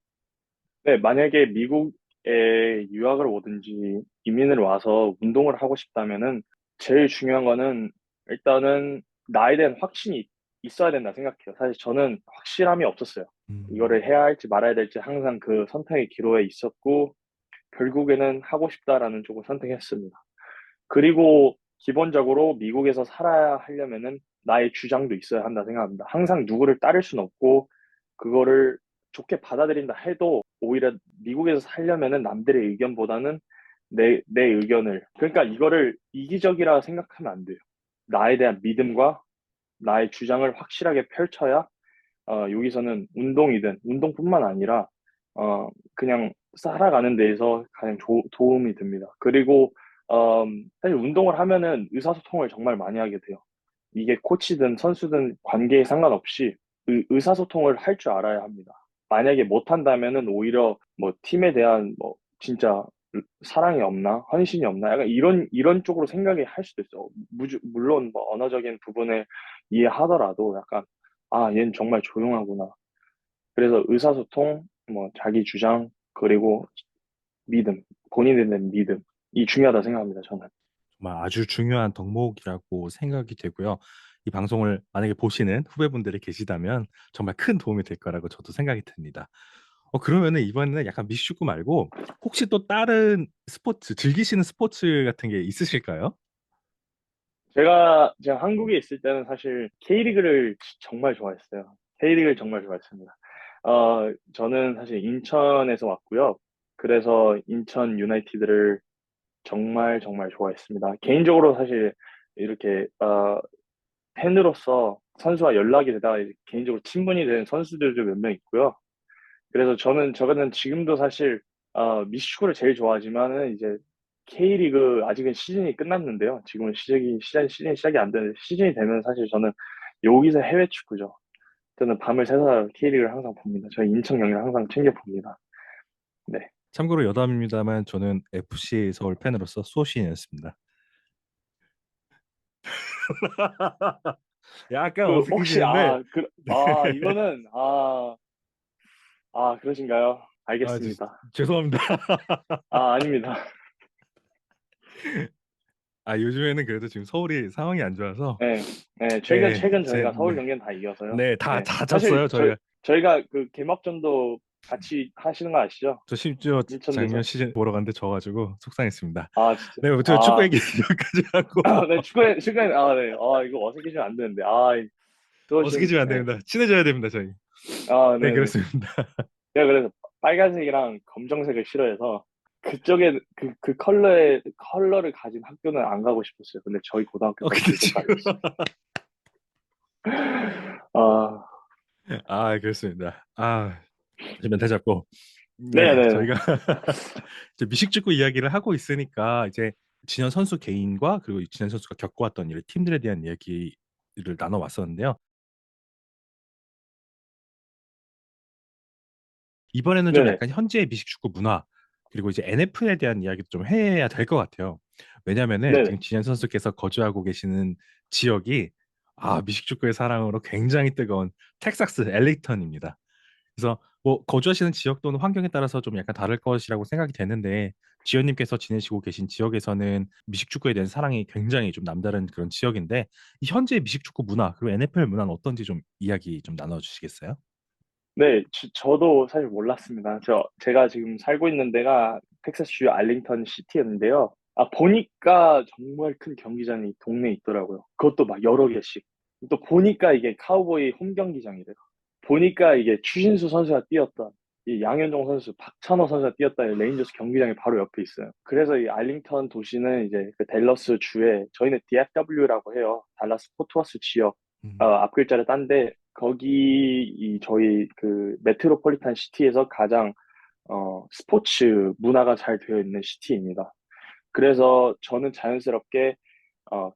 네, 만약에 미국에 유학을 오든지 이민을 와서 운동을 하고 싶다면은 제일 중요한 거는 일단은 나에 대한 확신이 있어야 된다 생각해요. 사실 저는 확실함이 없었어요. 이거를 음, 해야 할지 말아야 될지 항상 그 선택의 기로에 있었고 결국에는 하고 싶다라는 쪽을 선택했습니다. 그리고 기본적으로 미국에서 살아야 하려면은 나의 주장도 있어야 한다 생각합니다. 항상 누구를 따를 수는 없고 그거를 좋게 받아들인다 해도 오히려 미국에서 살려면은 남들의 의견보다는 내 의견을 그러니까 이거를 이기적이라 생각하면 안 돼요. 나에 대한 믿음과 나의 주장을 확실하게 펼쳐야 여기서는 운동이든 운동뿐만 아니라 그냥 살아가는 데에서 가장 도움이 됩니다. 그리고 사실 운동을 하면은 의사소통을 정말 많이 하게 돼요. 이게 코치든 선수든 관계에 상관없이 의사소통을 할 줄 알아야 합니다. 만약에 못한다면은 오히려 뭐 팀에 대한 뭐 진짜 사랑이 없나 헌신이 없나 약간 이런 쪽으로 생각이 할 수도 있어요. 물론 뭐 언어적인 부분을 이해하더라도 약간 아, 얘는 정말 조용하구나. 그래서 의사소통, 뭐, 자기 주장, 그리고 믿음, 본인에 대한 믿음. 이 중요하다 생각합니다, 저는. 정말 아주 중요한 덕목이라고 생각이 되고요. 이 방송을 만약에 보시는 후배분들이 계시다면 정말 큰 도움이 될 거라고 저도 생각이 듭니다. 그러면은 이번에는 약간 미식축구 말고 혹시 또 다른 스포츠, 즐기시는 스포츠 같은 게 있으실까요? 제가 한국에 있을 때는 사실 K리그를 정말 좋아했어요. K리그를 정말 좋아했습니다. 저는 사실 인천에서 왔고요. 그래서 인천 유나이티드를 정말 정말 좋아했습니다. 개인적으로 사실 이렇게, 팬으로서 선수와 연락이 되다가 이제 개인적으로 친분이 된 선수들도 몇 명 있고요. 그래서 저는 지금도 사실 미식축구를 제일 좋아하지만은 이제 K리그 아직은 시즌이 끝났는데요. 지금은 시즌이 시작이 안 되는데 시즌이 되면 사실 저는 여기서 해외 축구죠. 저는 밤을 새서 K리그를 항상 봅니다. 저희 인천 경기를 항상 챙겨 봅니다. 네. 참고로 여담입니다만 저는 FC 서울 팬으로서 소신이었습니다. 약간 그 혹시 어색해지는데 이거는 그러신가요? 아, 알겠습니다. 죄송합니다. 아닙니다. 아, 요즘에는 그래도 지금 서울이 상황이 안 좋아서 네, 네, 네, 최근 저희가 서울 경기는 다 이겨서요. 네, 다 네, 다 사실 졌어요, 저희가. 저희가 그 개막전도 같이 하시는 거 아시죠? 저 심지어 작년 인천대전. 시즌 보러 갔는데 져가지고 속상했습니다. 진짜. 네, 저 축구 얘기 여기까지 하고 네, 네, 이거 어색해지면 안 되는데. 어색해지면 안 네. 됩니다. 친해져야 됩니다, 저희. 네, 네네. 그렇습니다. 제가 그래서 빨간색이랑 검정색을 싫어해서 그 컬러를 가진 학교는 안 가고 싶었어요. 근데 저희 고등학교까지 근데 그것까지 지금 있어요. 아, 아, 그렇습니다. 아, 이제 멘탈 잡고 네, 네네네. 저희가 이제 미식축구 이야기를 하고 있으니까 이제 진현 선수 개인과 그리고 진현 선수가 겪어왔던 팀들에 대한 이야기를 나눠왔었는데요. 이번에는 좀 네네. 약간 현재의 미식축구 문화 그리고 이제 NFL에 대한 이야기도 좀 해야 될 것 같아요. 왜냐면은 네네. 지금 진현 선수께서 거주하고 계시는 지역이 미식축구의 사랑으로 굉장히 뜨거운 텍사스 엘리턴입니다. 그래서 뭐 거주하시는 지역 또는 환경에 따라서 좀 약간 다를 것이라고 생각이 되는데 지연님께서 지내시고 계신 지역에서는 미식축구에 대한 사랑이 굉장히 좀 남다른 그런 지역인데 이 현재 미식축구 문화 그리고 NFL 문화는 어떤지 좀 이야기 좀 나눠주시겠어요? 네, 저도 사실 몰랐습니다. 제가 지금 살고 있는 데가 텍사스주 알링턴 시티였는데요. 보니까 정말 큰 경기장이 동네에 있더라고요. 그것도 막 여러 개씩. 또 보니까 이게 카우보이 홈 경기장이래요. 보니까 이게 추신수 선수가 뛰었던, 이 양현종 선수, 박찬호 선수가 뛰었던 레인저스 경기장이 바로 옆에 있어요. 그래서 이 알링턴 도시는 이제 그 댈러스 주에, 저희는 DFW라고 해요. 달라스 포트워스 지역, 음, 앞글자를 딴데, 거기 저희 그 메트로폴리탄 시티에서 가장 스포츠 문화가 잘 되어 있는 시티입니다. 그래서 저는 자연스럽게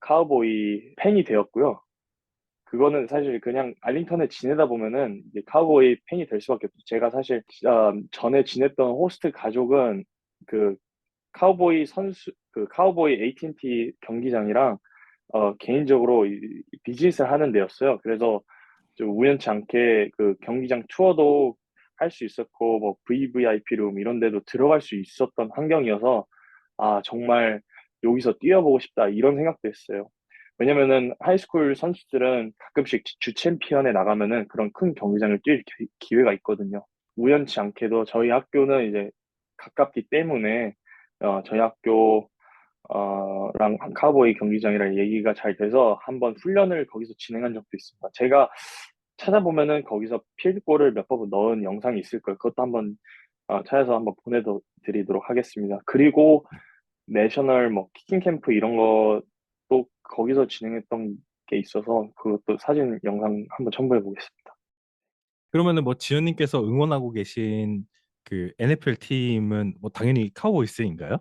카우보이 팬이 되었고요. 그거는 사실 그냥 알링턴에 지내다 보면은 이제 카우보이 팬이 될 수밖에 없어요. 제가 사실 전에 지냈던 호스트 가족은 그 카우보이 AT&T 경기장이랑 개인적으로 비즈니스를 하는 데였어요. 그래서 좀 우연치 않게 그 경기장 투어도 할 수 있었고, 뭐 VVIP 룸 이런 데도 들어갈 수 있었던 환경이어서, 정말 여기서 뛰어보고 싶다 이런 생각도 했어요. 왜냐면은 하이스쿨 선수들은 가끔씩 주 챔피언에 나가면은 그런 큰 경기장을 뛸 기회가 있거든요. 우연치 않게도 저희 학교는 이제 가깝기 때문에 저희 학교 랑 카우보이 경기장이랑 얘기가 잘 돼서 한번 훈련을 거기서 진행한 적도 있습니다. 제가 찾아보면은 거기서 필드골을 몇 번 넣은 영상이 있을 거예요. 그것도 한번 찾아서 한번 보내드리도록 하겠습니다. 그리고 내셔널 뭐 키킹 캠프 이런 것도 거기서 진행했던 게 있어서 그것도 사진 영상 한번 첨부해 보겠습니다. 그러면은 뭐 지연님께서 응원하고 계신 그 NFL 팀은 뭐 당연히 카우보이스인가요?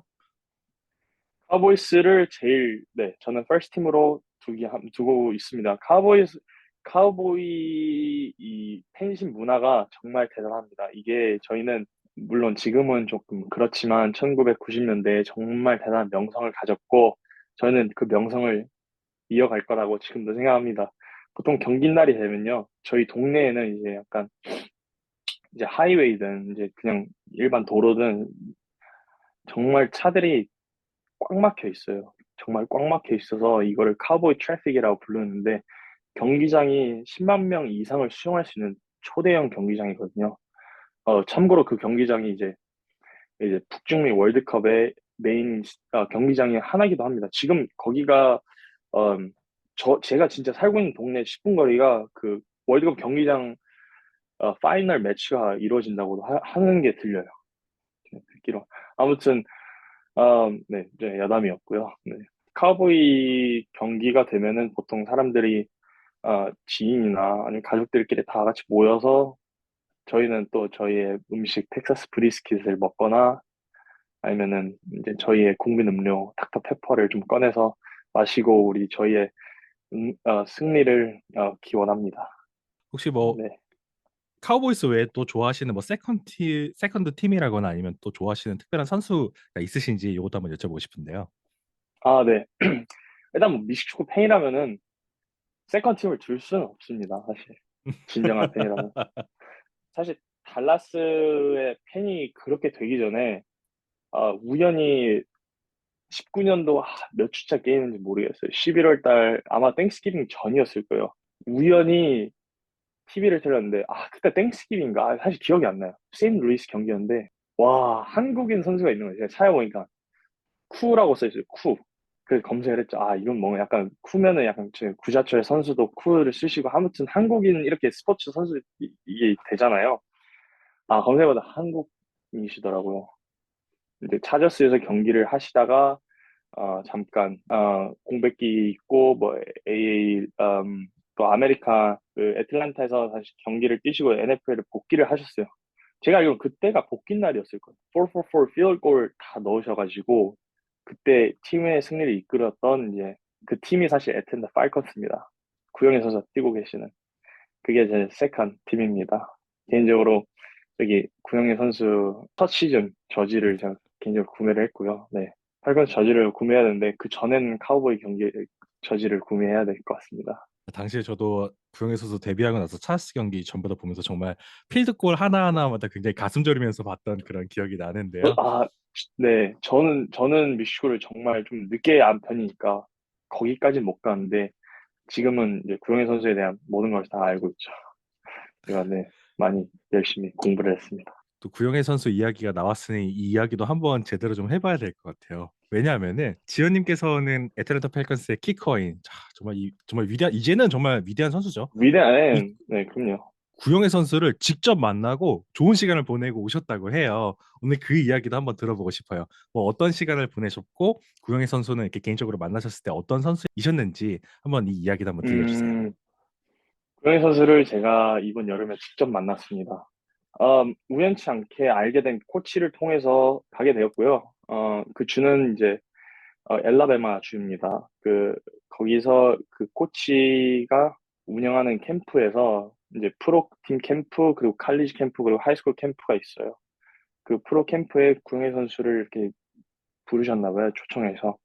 카우보이스를 제일, 네, 저는 퍼스트 팀으로 두고 있습니다. 카우보이 이 팬심 문화가 정말 대단합니다. 이게 저희는 물론 지금은 조금 그렇지만 1990년대에 정말 대단한 명성을 가졌고 저희는 그 명성을 이어갈 거라고 지금도 생각합니다. 보통 경기 날이 되면요, 저희 동네에는 이제 약간 이제 하이웨이든 이제 그냥 일반 도로든 정말 차들이 꽉 막혀 있어요. 정말 꽉 막혀 있어서 이거를 카우보이 트래픽이라고 부르는데 경기장이 10만 명 이상을 수용할 수 있는 초대형 경기장이거든요. 참고로 그 경기장이 이제 북중미 월드컵의 메인 경기장이 하나이기도 합니다. 지금 거기가 제가 진짜 살고 있는 동네 10분 거리가 그 월드컵 경기장 파이널 매치가 이루어진다고 하는 게 들려요. 듣기로. 아무튼 네, 이제 야담이었고요. 네. 카우보이 경기가 되면은 보통 사람들이 지인이나 아니면 가족들끼리 다 같이 모여서 저희는 또 저희의 음식 텍사스 브리스킷을 먹거나 아니면은 이제 저희의 국민 음료 닥터 페퍼를 좀 꺼내서 마시고 우리 저희의 승리를 기원합니다. 혹시 뭐 네. 카우보이스 외에 또 좋아하시는 뭐 세컨드 팀이라거나 아니면 또 좋아하시는 특별한 선수가 있으신지 이것도 한번 여쭤보고 싶은데요. 네. 일단 뭐 미식축구 팬이라면은 세컨 팀을 둘 수는 없습니다. 사실 진정한 팬이라면. 사실 달라스의 팬이 그렇게 되기 전에 우연히 19년도 몇 주차 게임인지 모르겠어요. 11월 달 아마 땡스기빙 전이었을 거예요. 우연히 TV를 틀었는데 그때 땡스기빙인가? 사실 기억이 안 나요. 세인트 루이스 경기였는데 와 한국인 선수가 있는 거예요. 제가 찾아보니까 쿠라고 써있어요. 쿠. 그래서 검색을 했죠. 이건 뭔가 약간 쿠면은 약간 구자철 선수도 쿠를 쓰시고 아무튼 한국인 이렇게 스포츠 선수 이게 되잖아요. 검색보다 한국인이시더라고요. 이제 차저스에서 경기를 하시다가 잠깐 공백기 있고 뭐 AA 또 아메리카 그 애틀란타에서 다시 경기를 뛰시고 NFL을 복귀를 하셨어요. 제가 알기로 그때가 복귀 날이었을 거예요. 4-4-4 field goal 다 넣으셔가지고 그때 팀의 승리를 이끌었던 이제 그 팀이 사실 애틀랜타 팔컨스입니다. 구영애 선수가 뛰고 계시는 그게 제 세컨 팀입니다. 개인적으로 저기 구영애 선수 첫 시즌 저지를 제가 개인적으로 구매를 했고요. 네. 팔건 저지를 구매해야 되는데 그 전에는 카우보이 경기 저지를 구매해야 될 것 같습니다. 당시에 저도 구영애 선수 데뷔하고 나서 차스 경기 전부 다 보면서 정말 필드골 하나하나마다 굉장히 가슴 졸이면서 봤던 그런 기억이 나는데요. 아, 네. 저는 뮤지컬을 정말 좀 늦게 안 편이니까 거기까지는 못 가는데 지금은 이제 구영애 선수에 대한 모든 걸 다 알고 있죠. 제가 네, 많이 열심히 공부를 했습니다. 또 구영애 선수 이야기가 나왔으니 이 이야기도 한번 제대로 좀 해봐야 될 것 같아요. 왜냐하면은 지현님께서는 애틀랜타 펠컨스의 키커인, 자, 정말 정말 위대한, 이제는 정말 위대한 선수죠. 이 위대한, 네, 그럼요. 구영애 선수를 직접 만나고 좋은 시간을 보내고 오셨다고 해요. 오늘 그 이야기도 한번 들어보고 싶어요. 뭐 어떤 시간을 보내셨고 구영애 선수는 이렇게 개인적으로 만나셨을 때 어떤 선수이셨는지 한번 이 이야기도 한번 들려주세요. 음, 구영애 선수를 제가 이번 여름에 직접 만났습니다. 우연치 않게 알게 된 코치를 통해서 가게 되었고요. 그 주는 이제 엘라베마 주입니다. 거기서 그 코치가 운영하는 캠프에서 이제 프로팀 캠프, 그리고 칼리지 캠프, 그리고 하이스쿨 캠프가 있어요. 그 프로 캠프에 구영애 선수를 이렇게 부르셨나 봐요, 초청해서.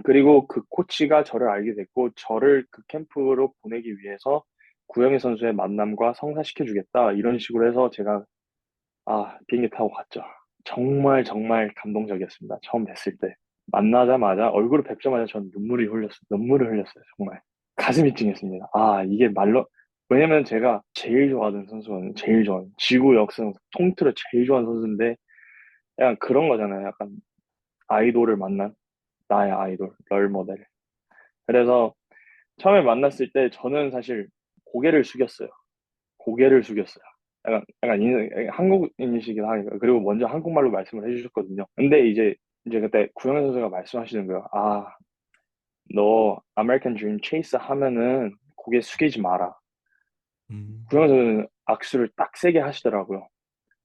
그리고 그 코치가 저를 알게 됐고, 저를 그 캠프로 보내기 위해서 구영애 선수의 만남과 성사시켜주겠다, 이런 식으로 해서 제가, 비행기 타고 갔죠. 정말 정말 감동적이었습니다. 처음 뵀을 때. 만나자마자, 얼굴을 뵙자마자 전 눈물을 흘렸어요, 정말. 가슴이 찡했습니다. 이게 말로, 왜냐면 제가 제일 좋아하는 선수는, 제일 좋아하는, 지구 역사 통틀어 제일 좋아하는 선수인데, 약간 그런 거잖아요. 약간 아이돌을 만난 나의 아이돌, 롤 모델. 그래서 처음에 만났을 때 저는 사실 고개를 숙였어요. 고개를 숙였어요. 약간 한국인이시긴 하니까. 그리고 먼저 한국말로 말씀을 해주셨거든요. 근데 이제 그때 구영애 선수가 말씀하시는 거예요. 너 아메리칸 드림 체이스 하면은 고개 숙이지 마라. 구영애 음. 선수는 악수를 딱 세게 하시더라고요.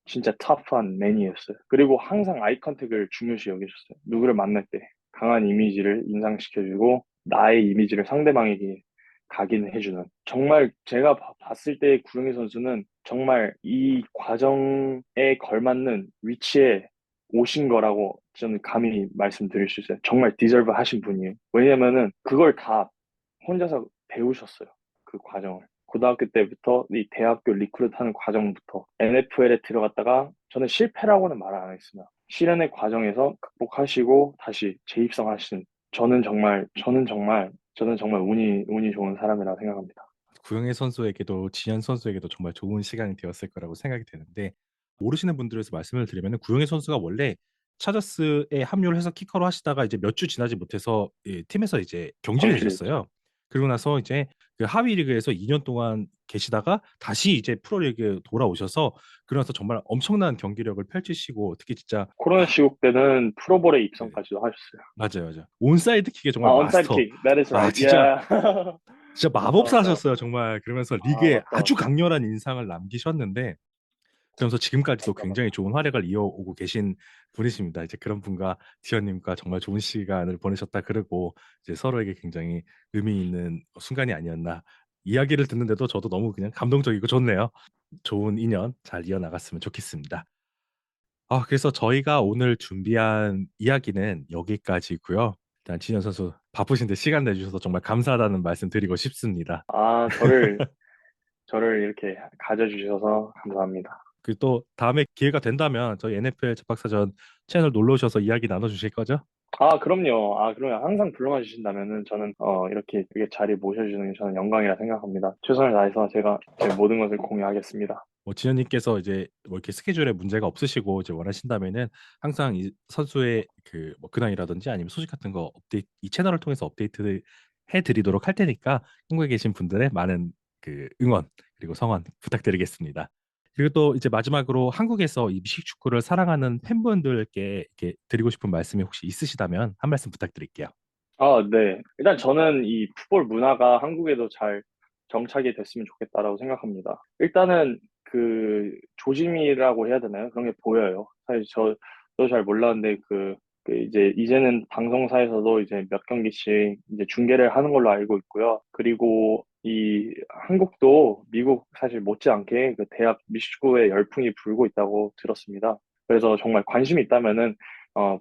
진짜 터프한 매니였어요. 그리고 항상 아이 컨택을 중요시 여기셨어요. 누구를 만날 때 강한 이미지를 인상시켜주고 나의 이미지를 상대방에게 각인해주는. 정말 제가 봤을 때 구영희 선수는 정말 이 과정에 걸맞는 위치에 오신 거라고 저는 감히 말씀드릴 수 있어요. 정말 디저브 하신 분이에요. 왜냐면은 그걸 다 혼자서 배우셨어요. 그 과정을. 고등학교 때부터 이 대학교 리크루트 하는 과정부터 NFL에 들어갔다가 저는 실패라고는 말 안 했으나 시련의 과정에서 극복하시고 다시 재입성하신 저는 정말 운이 좋은 사람이라고 생각합니다. 구영애 선수에게도 지현 선수에게도 정말 좋은 시간이 되었을 거라고 생각이 되는데 모르시는 분들에서 말씀을 드리면 구영애 선수가 원래 차저스에 합류를 해서 키커로 하시다가 이제 몇 주 지나지 못해서 팀에서 이제 경질이 정실했죠. 되셨어요. 그리고 나서 이제 그 하위 리그에서 2년 동안 계시다가 다시 이제 프로리그에 돌아오셔서 그러면서 정말 엄청난 경기력을 펼치시고 특히 진짜 코로나 시국 때는 프로볼에 네, 입성까지도 하셨어요. 맞아요, 맞아요. 온사이드 킥의 정말 온사이드 마스터. 킥. That is 아, right. 진짜 Yeah. 진짜 맞다, 맞다. 마법사셨어요, 정말. 그러면서 리그에 맞다, 아주 맞다. 강렬한 인상을 남기셨는데 그러면서 지금까지도 맞다, 굉장히 맞다. 좋은 활약을 이어오고 계신 분이십니다. 이제 그런 분과 지현님과 정말 좋은 시간을 보내셨다 그러고 이제 서로에게 굉장히 의미 있는 순간이 아니었나. 이야기를 듣는데도 저도 너무 그냥 감동적이고 좋네요. 좋은 인연 잘 이어나갔으면 좋겠습니다. 그래서 저희가 오늘 준비한 이야기는 여기까지고요. 일단 진현 선수 바쁘신데 시간 내주셔서 정말 감사하다는 말씀 드리고 싶습니다. 저를 이렇게 가져주셔서 감사합니다. 그 또 다음에 기회가 된다면 저희 NFL 접박사전 채널 놀러 오셔서 이야기 나눠주실 거죠? 그럼요. 그러면 항상 불러봐 주신다면은 저는, 이렇게 자리에 모셔주는 게 저는 영광이라 생각합니다. 최선을 다해서 제가 제 모든 것을 공유하겠습니다. 뭐 진현님께서 이제 뭐 이렇게 스케줄에 문제가 없으시고 이제 원하신다면은 항상 이 선수의 그 뭐 근황이라든지 아니면 소식 같은 거 업데이트 이 채널을 통해서 업데이트 해드리도록 할 테니까 한국에 계신 분들의 많은 그 응원 그리고 성원 부탁드리겠습니다. 그리고 또 이제 마지막으로 한국에서 이 미식 축구를 사랑하는 팬분들께 이렇게 드리고 싶은 말씀이 혹시 있으시다면 한 말씀 부탁드릴게요. 네. 일단 저는 이 풋볼 문화가 한국에도 잘 정착이 됐으면 좋겠다라고 생각합니다. 일단은 그 조짐이라고 해야 되나요? 그런 게 보여요. 사실 저도 잘 몰랐는데 이제는 방송사에서도 이제 몇 경기씩 이제 중계를 하는 걸로 알고 있고요. 그리고 이 한국도 미국 사실 못지않게 그 대학 미식축구에 열풍이 불고 있다고 들었습니다. 그래서 정말 관심이 있다면은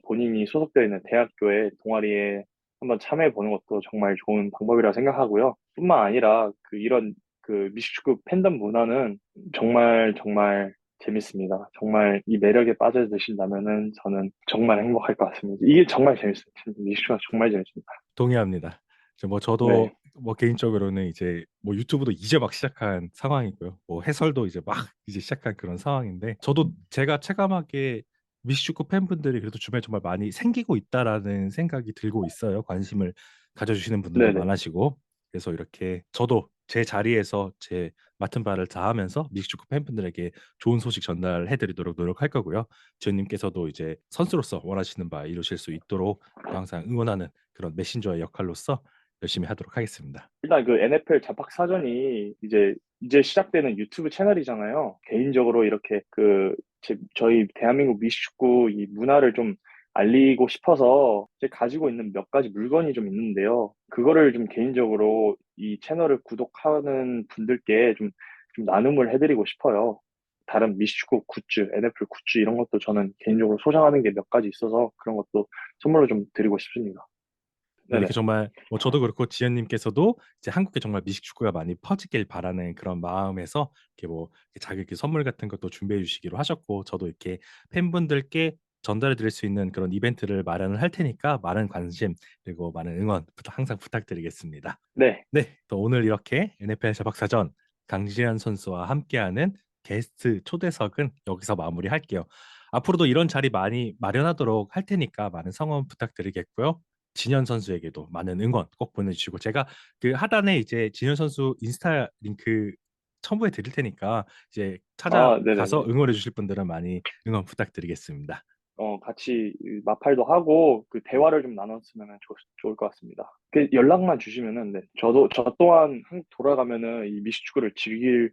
본인이 소속되어 있는 대학교의 동아리에 한번 참여해 보는 것도 정말 좋은 방법이라 생각하고요. 뿐만 아니라 그 이런 그 미식축구 팬덤 문화는 정말 정말 재밌습니다. 정말 이 매력에 빠져드신다면은 저는 정말 행복할 것 같습니다. 이게 정말 재밌습니다. 미식축구가 정말 재밌습니다. 동의합니다. 네, 저도 뭐 개인적으로는 이제 뭐 유튜브도 이제 막 시작한 상황이고요. 뭐 해설도 이제 막 이제 시작한 그런 상황인데 저도 제가 체감하기에 미식축구 팬분들이 그래도 주변에 정말 많이 생기고 있다라는 생각이 들고 있어요. 관심을 가져주시는 분들도 네네. 많아지고 그래서 이렇게 저도 제 자리에서 제 맡은 바를 다하면서 미식축구 팬분들에게 좋은 소식 전달해드리도록 노력할 거고요. 지현님께서도 이제 선수로서 원하시는 바 이루실 수 있도록 또 항상 응원하는 그런 메신저의 역할로서 열심히 하도록 하겠습니다. 일단 그 NFL 잡학 사전이 이제 시작되는 유튜브 채널이잖아요. 개인적으로 이렇게 저희 대한민국 미식축구 이 문화를 좀 알리고 싶어서 이제 가지고 있는 몇 가지 물건이 좀 있는데요. 그거를 좀 개인적으로 이 채널을 구독하는 분들께 좀 나눔을 해드리고 싶어요. 다른 미식축구 굿즈, NFL 굿즈 이런 것도 저는 개인적으로 소장하는 게 몇 가지 있어서 그런 것도 선물로 좀 드리고 싶습니다. 네, 네네. 이렇게 정말 뭐 저도 그렇고 지연님께서도 이제 한국에 정말 미식 축구가 많이 퍼지길 바라는 그런 마음에서 이렇게 뭐 이렇게 자기 선물 같은 것도 준비해 주시기로 하셨고 저도 이렇게 팬분들께 전달해 드릴 수 있는 그런 이벤트를 마련을 할 테니까 많은 관심 그리고 많은 응원 항상 부탁드리겠습니다. 네. 네, 또 오늘 이렇게 NFL 자박사전 강지현 선수와 함께하는 게스트 초대석은 여기서 마무리할게요. 앞으로도 이런 자리 많이 마련하도록 할 테니까 많은 성원 부탁드리겠고요. 진현 선수에게도 많은 응원 꼭 보내주시고 제가 그 하단에 이제 진현 선수 인스타 링크 첨부해 드릴 테니까 이제 아, 찾아가서 네네네. 응원해 주실 분들은 많이 응원 부탁드리겠습니다. 같이 마팔도 하고 그 대화를 좀 나눴으면 좋을 것 같습니다. 그 연락만 주시면은, 네. 저 또한 한국 돌아가면은 이 미식축구를 즐길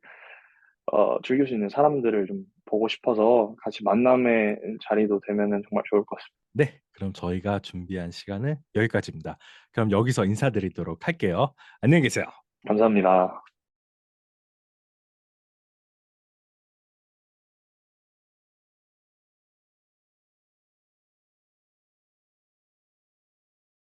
수 있는 사람들을 좀 보고 싶어서 같이 만남의 자리도 되면은 정말 좋을 것 같습니다. 네, 그럼 저희가 준비한 시간은 여기까지입니다. 그럼 여기서 인사드리도록 할게요. 안녕히 계세요. 감사합니다.